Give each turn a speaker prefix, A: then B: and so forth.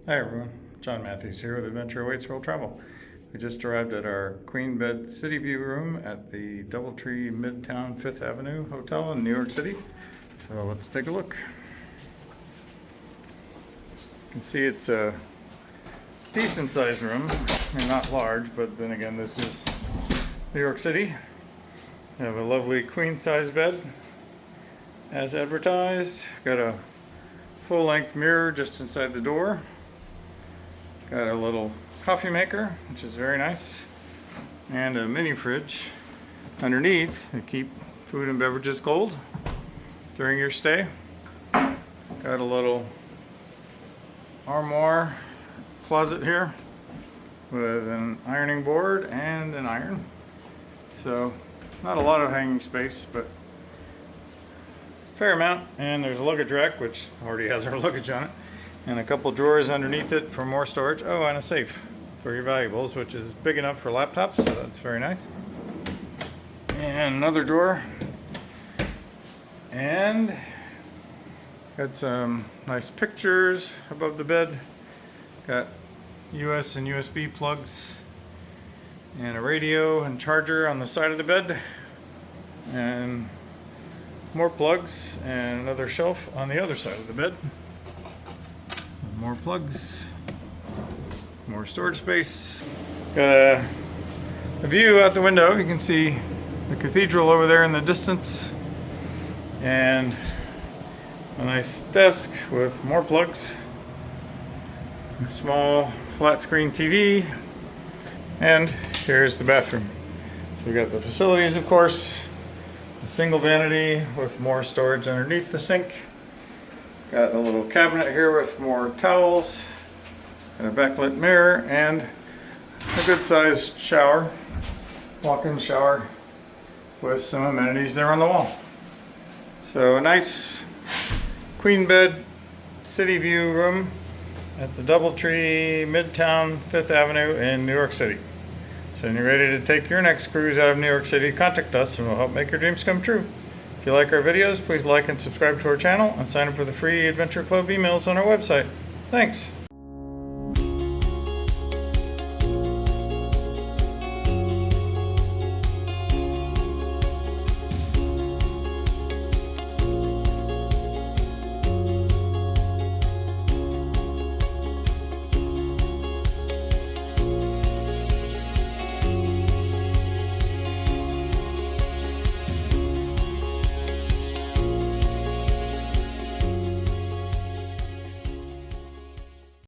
A: Hi everyone, John Matthews here with Adventure Awaits World Travel. We just arrived at our queen bed city view room at the Doubletree Midtown Fifth Avenue Hotel in New York City. So let's take a look. You can see it's a decent sized room. I mean, not large, but then again, this is New York City. We have a lovely queen size bed as advertised. Got a full length mirror just inside the door. Got a little coffee maker, which is very nice, and a mini fridge underneath to keep food and beverages cold during your stay. Got a little armoire closet here with an ironing board and an iron. So not a lot of hanging space, but fair amount. And there's a luggage rack, which already has our luggage on it, and a couple drawers underneath it for more storage. Oh, and a safe for your valuables, which is big enough for laptops, so that's very nice. And another drawer. And got some nice pictures above the bed. Got US and USB plugs and a radio and charger on the side of the bed. And more plugs and another shelf on the other side of the bed. More plugs, more storage space. Got a view out the window. You can see the cathedral over there in the distance, and a nice desk with more plugs, a small flat screen TV, and here's the bathroom. So we got the facilities, of course, a single vanity with more storage underneath the sink. Got a little cabinet here with more towels, and a backlit mirror, and a good sized shower, walk-in shower with some amenities there on the wall. So a nice queen bed city view room at the Doubletree Midtown Fifth Avenue in New York City. So when you're ready to take your next cruise out of New York City, contact us and we'll help make your dreams come true. If you like our videos, please like and subscribe to our channel and sign up for the free Adventure Club emails on our website. Thanks.